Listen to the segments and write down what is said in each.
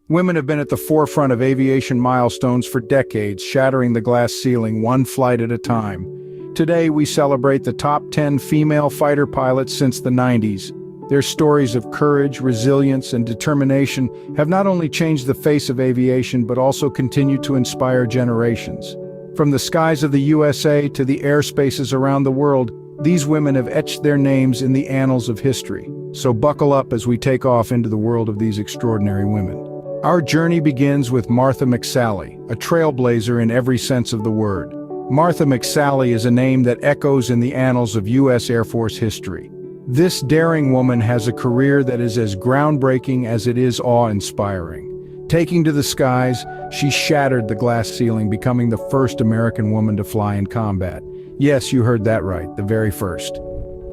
Women have been at the forefront of aviation milestones for decades, shattering the glass ceiling one flight at a time. Today, we celebrate the top 10 female fighter pilots since the 90s. Their stories of courage, resilience, and determination have not only changed the face of aviation but also continue to inspire generations. From the skies of the USA to the airspaces around the world, these women have etched their names in the annals of history. So buckle up as we take off into the world of these extraordinary women. Our journey begins with Martha McSally, a trailblazer in every sense of the word. Martha McSally is a name that echoes in the annals of U.S. Air Force history. This daring woman has a career that is as groundbreaking as it is awe-inspiring. Taking to the skies, she shattered the glass ceiling, becoming the first American woman to fly in combat. Yes, you heard that right, the very first.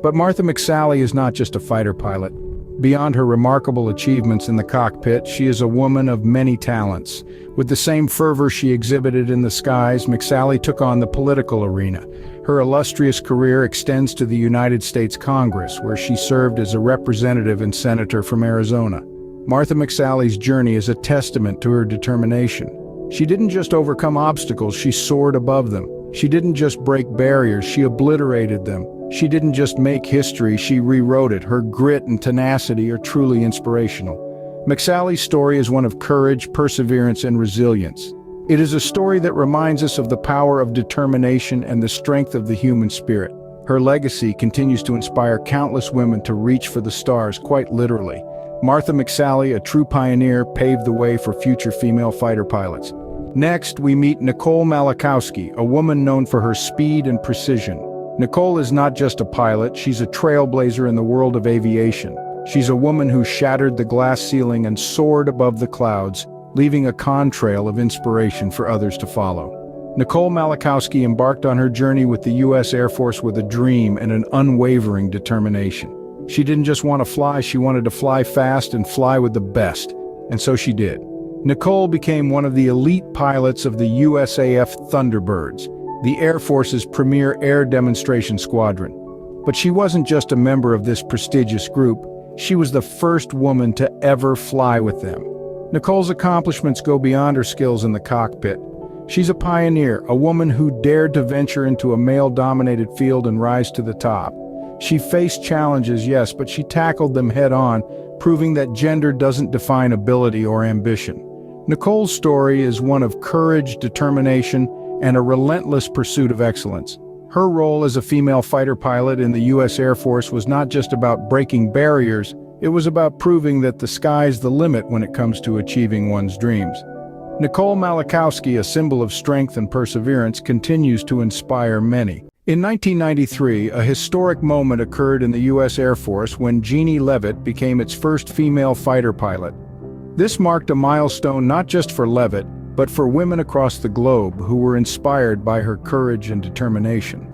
But Martha McSally is not just a fighter pilot. Beyond her remarkable achievements in the cockpit, she is a woman of many talents. With the same fervor she exhibited in the skies, McSally took on the political arena. Her illustrious career extends to the United States Congress, where she served as a representative and senator from Arizona. Martha McSally's journey is a testament to her determination. She didn't just overcome obstacles, she soared above them. She didn't just break barriers, she obliterated them. She didn't just make history, she rewrote it. Her grit and tenacity are truly inspirational. McSally's story is one of courage, perseverance, and resilience. It is a story that reminds us of the power of determination and the strength of the human spirit. Her legacy continues to inspire countless women to reach for the stars, quite literally. Martha McSally, a true pioneer, paved the way for future female fighter pilots. Next, we meet Nicole Malachowski, a woman known for her speed and precision. Nicole is not just a pilot, she's a trailblazer in the world of aviation. She's a woman who shattered the glass ceiling and soared above the clouds, leaving a contrail of inspiration for others to follow. Nicole Malachowski embarked on her journey with the U.S. Air Force with a dream and an unwavering determination. She didn't just want to fly, she wanted to fly fast and fly with the best. And so she did. Nicole became one of the elite pilots of the USAF Thunderbirds, the Air Force's premier air demonstration squadron. But she wasn't just a member of this prestigious group, she was the first woman to ever fly with them. Nicole's accomplishments go beyond her skills in the cockpit. She's a pioneer, a woman who dared to venture into a male-dominated field and rise to the top. She faced challenges, yes, but she tackled them head-on, proving that gender doesn't define ability or ambition. Nicole's story is one of courage, determination, and a relentless pursuit of excellence. Her role as a female fighter pilot in the U.S. Air Force was not just about breaking barriers, it was about proving that the sky's the limit when it comes to achieving one's dreams. Nicole Malachowski, a symbol of strength and perseverance, continues to inspire many. In 1993, a historic moment occurred in the U.S. Air Force when Jeannie Leavitt became its first female fighter pilot. This marked a milestone not just for Leavitt, but for women across the globe who were inspired by her courage and determination.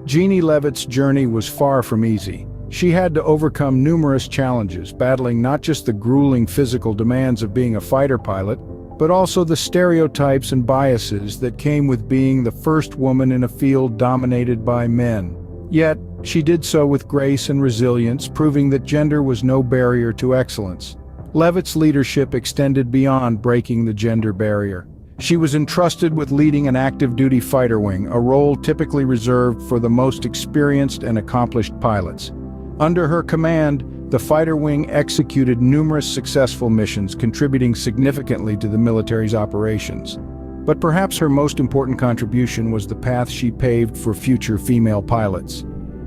Jeannie Leavitt's journey was far from easy. She had to overcome numerous challenges, battling not just the grueling physical demands of being a fighter pilot, but also the stereotypes and biases that came with being the first woman in a field dominated by men. Yet, she did so with grace and resilience, proving that gender was no barrier to excellence. Leavitt's leadership extended beyond breaking the gender barrier. She was entrusted with leading an active-duty fighter wing, a role typically reserved for the most experienced and accomplished pilots. Under her command, the fighter wing executed numerous successful missions, contributing significantly to the military's operations. But perhaps her most important contribution was the path she paved for future female pilots.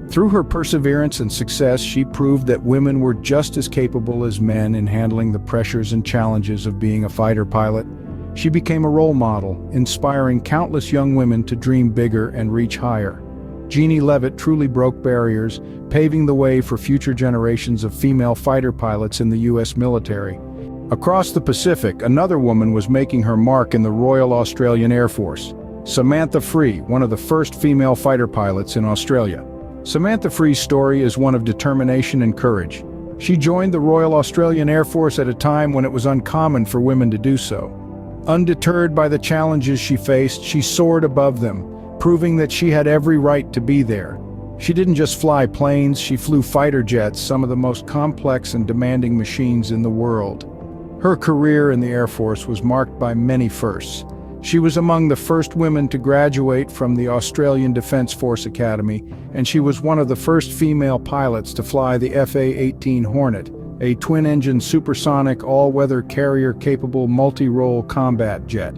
Through her perseverance and success, she proved that women were just as capable as men in handling the pressures and challenges of being a fighter pilot. She became a role model, inspiring countless young women to dream bigger and reach higher. Jeannie Leavitt truly broke barriers, paving the way for future generations of female fighter pilots in the U.S. military. Across the Pacific, another woman was making her mark in the Royal Australian Air Force. Samantha Free, one of the first female fighter pilots in Australia. Samantha Free's story is one of determination and courage. She joined the Royal Australian Air Force at a time when it was uncommon for women to do so. Undeterred by the challenges she faced, she soared above them, proving that she had every right to be there. She didn't just fly planes, she flew fighter jets, some of the most complex and demanding machines in the world. Her career in the Air Force was marked by many firsts. She was among the first women to graduate from the Australian Defence Force Academy, and she was one of the first female pilots to fly the FA-18 Hornet, a twin-engine supersonic all-weather carrier-capable multi-role combat jet.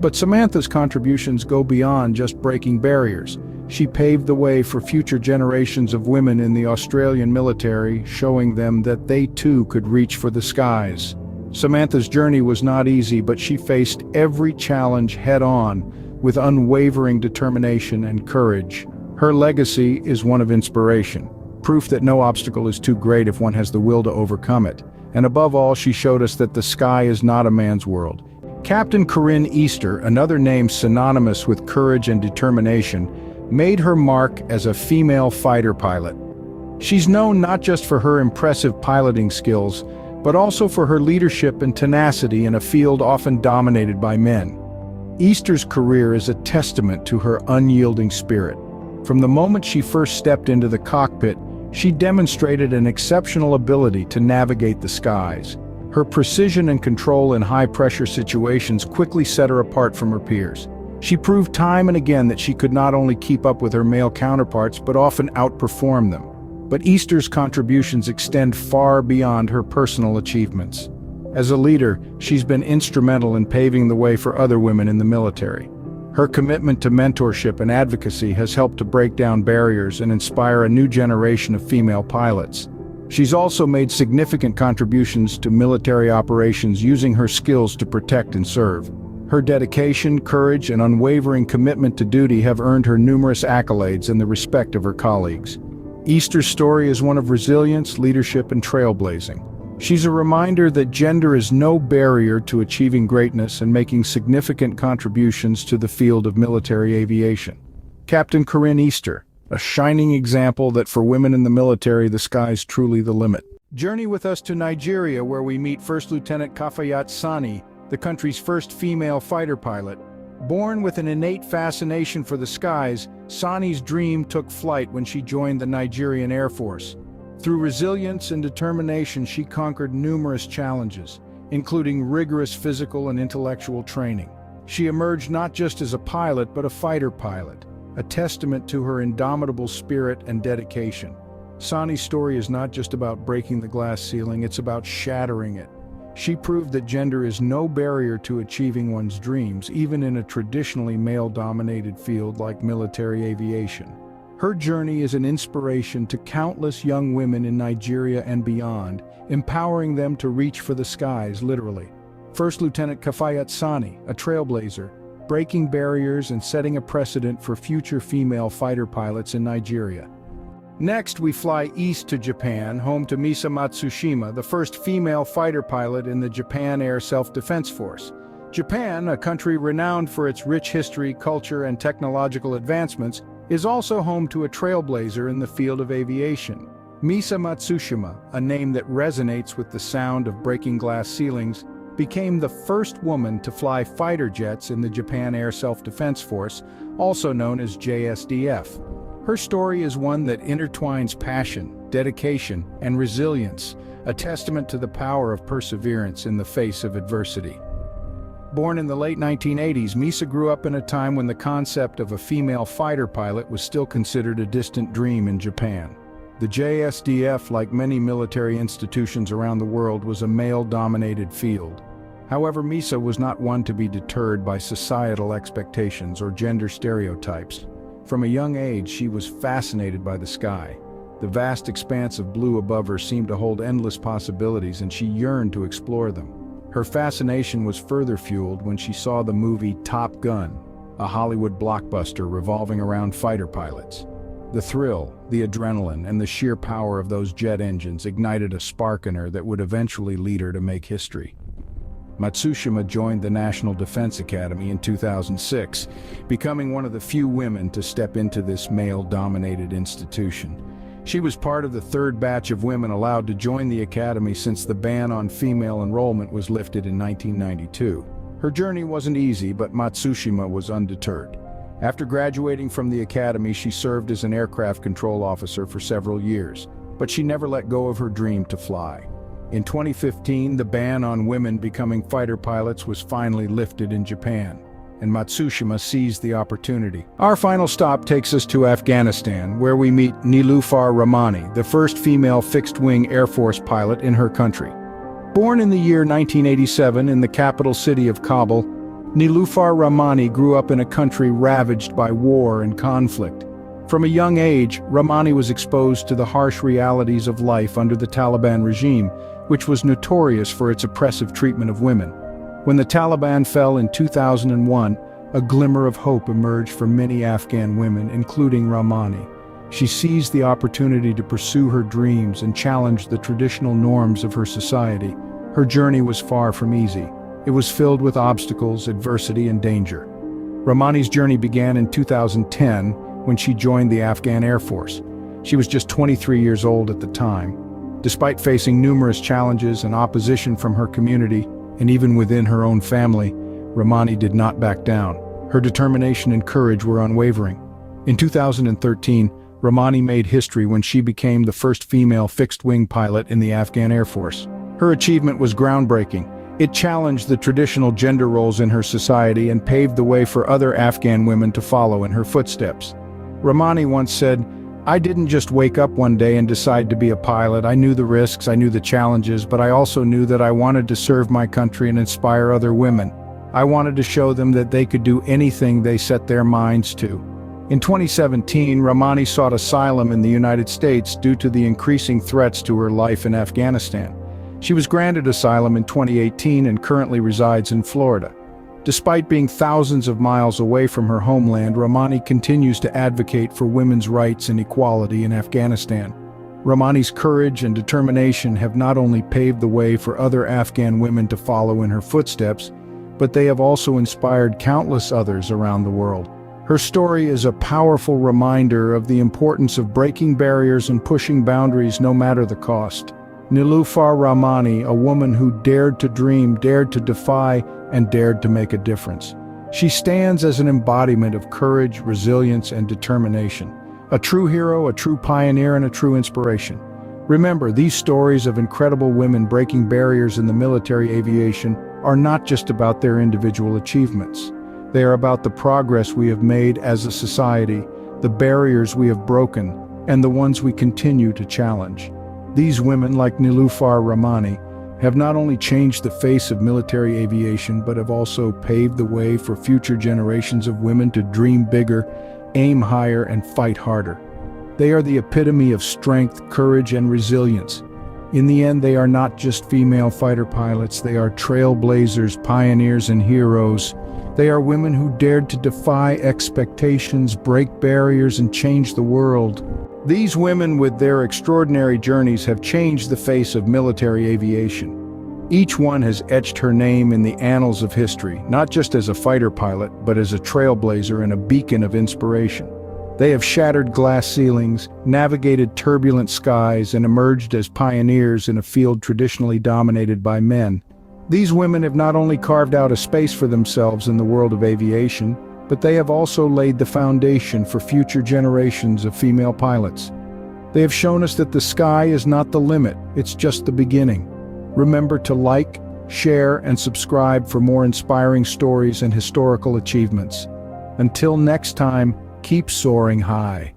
But Samantha's contributions go beyond just breaking barriers. She paved the way for future generations of women in the Australian military, showing them that they too could reach for the skies. Samantha's journey was not easy, but she faced every challenge head-on with unwavering determination and courage. Her legacy is one of inspiration, proof that no obstacle is too great if one has the will to overcome it. And above all, she showed us that the sky is not a man's world. Captain Corinne Easter, another name synonymous with courage and determination, made her mark as a female fighter pilot. She's known not just for her impressive piloting skills, but also for her leadership and tenacity in a field often dominated by men. Easter's career is a testament to her unyielding spirit. From the moment she first stepped into the cockpit, she demonstrated an exceptional ability to navigate the skies. Her precision and control in high-pressure situations quickly set her apart from her peers. She proved time and again that she could not only keep up with her male counterparts, but often outperform them. But Easter's contributions extend far beyond her personal achievements. As a leader, she's been instrumental in paving the way for other women in the military. Her commitment to mentorship and advocacy has helped to break down barriers and inspire a new generation of female pilots. She's also made significant contributions to military operations, using her skills to protect and serve. Her dedication, courage, and unwavering commitment to duty have earned her numerous accolades and the respect of her colleagues. Easter's story is one of resilience, leadership, and trailblazing. She's a reminder that gender is no barrier to achieving greatness and making significant contributions to the field of military aviation. Captain Corinne Easter, a shining example that for women in the military, the sky's truly the limit. Journey with us to Nigeria, where we meet First Lieutenant Kafayat Sani, the country's first female fighter pilot. Born with an innate fascination for the skies, Sani's dream took flight when she joined the Nigerian Air Force. Through resilience and determination, she conquered numerous challenges, including rigorous physical and intellectual training. She emerged not just as a pilot, but a fighter pilot, a testament to her indomitable spirit and dedication. Sani's story is not just about breaking the glass ceiling, it's about shattering it. She proved that gender is no barrier to achieving one's dreams, even in a traditionally male-dominated field like military aviation. Her journey is an inspiration to countless young women in Nigeria and beyond, empowering them to reach for the skies, literally. First Lieutenant Kafayat Sani, a trailblazer, breaking barriers and setting a precedent for future female fighter pilots in Nigeria. Next, we fly east to Japan, home to Misa Matsushima, the first female fighter pilot in the Japan Air Self-Defense Force. Japan, a country renowned for its rich history, culture, and technological advancements, is also home to a trailblazer in the field of aviation. Misa Matsushima, a name that resonates with the sound of breaking glass ceilings, became the first woman to fly fighter jets in the Japan Air Self-Defense Force, also known as JSDF. Her story is one that intertwines passion, dedication, and resilience, a testament to the power of perseverance in the face of adversity. Born in the late 1980s, Misa grew up in a time when the concept of a female fighter pilot was still considered a distant dream in Japan. The JSDF, like many military institutions around the world, was a male-dominated field. However, Misa was not one to be deterred by societal expectations or gender stereotypes. From a young age, she was fascinated by the sky. The vast expanse of blue above her seemed to hold endless possibilities, and she yearned to explore them. Her fascination was further fueled when she saw the movie Top Gun, a Hollywood blockbuster revolving around fighter pilots. The thrill, the adrenaline, and the sheer power of those jet engines ignited a spark in her that would eventually lead her to make history. Matsushima joined the National Defense Academy in 2006, becoming one of the few women to step into this male-dominated institution. She was part of the third batch of women allowed to join the academy since the ban on female enrollment was lifted in 1992. Her journey wasn't easy, but Matsushima was undeterred. After graduating from the academy, she served as an aircraft control officer for several years, but she never let go of her dream to fly. In 2015, the ban on women becoming fighter pilots was finally lifted in Japan, and Matsushima seized the opportunity. Our final stop takes us to Afghanistan, where we meet Nilufar Rahmani, the first female fixed-wing Air Force pilot in her country. Born in the year 1987 in the capital city of Kabul, Nilufar Rahmani grew up in a country ravaged by war and conflict. From a young age, Rahmani was exposed to the harsh realities of life under the Taliban regime, which was notorious for its oppressive treatment of women. When the Taliban fell in 2001, a glimmer of hope emerged for many Afghan women, including Rahmani. She seized the opportunity to pursue her dreams and challenge the traditional norms of her society. Her journey was far from easy. It was filled with obstacles, adversity, and danger. Rahmani's journey began in 2010 when she joined the Afghan Air Force. She was just 23 years old at the time. Despite facing numerous challenges and opposition from her community, and even within her own family, Rahmani did not back down. Her determination and courage were unwavering. In 2013, Rahmani made history when she became the first female fixed-wing pilot in the Afghan Air Force. Her achievement was groundbreaking. It challenged the traditional gender roles in her society and paved the way for other Afghan women to follow in her footsteps. Rahmani once said, "I didn't just wake up one day and decide to be a pilot. I knew the risks, I knew the challenges, but I also knew that I wanted to serve my country and inspire other women. I wanted to show them that they could do anything they set their minds to." In 2017, Rahmani sought asylum in the United States due to the increasing threats to her life in Afghanistan. She was granted asylum in 2018 and currently resides in Florida. Despite being thousands of miles away from her homeland, Rahmani continues to advocate for women's rights and equality in Afghanistan. Rahmani's courage and determination have not only paved the way for other Afghan women to follow in her footsteps, but they have also inspired countless others around the world. Her story is a powerful reminder of the importance of breaking barriers and pushing boundaries no matter the cost. Nilufar Rahmani, a woman who dared to dream, dared to defy, and dared to make a difference. She stands as an embodiment of courage, resilience, and determination. A true hero, a true pioneer, and a true inspiration. Remember, these stories of incredible women breaking barriers in the military aviation are not just about their individual achievements. They are about the progress we have made as a society, the barriers we have broken, and the ones we continue to challenge. These women, like Nilufar Rahmani, have not only changed the face of military aviation, but have also paved the way for future generations of women to dream bigger, aim higher, and fight harder. They are the epitome of strength, courage, and resilience. In the end, they are not just female fighter pilots, they are trailblazers, pioneers, and heroes. They are women who dared to defy expectations, break barriers, and change the world. These women, with their extraordinary journeys, have changed the face of military aviation. Each one has etched her name in the annals of history, not just as a fighter pilot, but as a trailblazer and a beacon of inspiration. They have shattered glass ceilings, navigated turbulent skies, and emerged as pioneers in a field traditionally dominated by men. These women have not only carved out a space for themselves in the world of aviation, but they have also laid the foundation for future generations of female pilots. They have shown us that the sky is not the limit, it's just the beginning. Remember to like, share, and subscribe for more inspiring stories and historical achievements. Until next time, keep soaring high.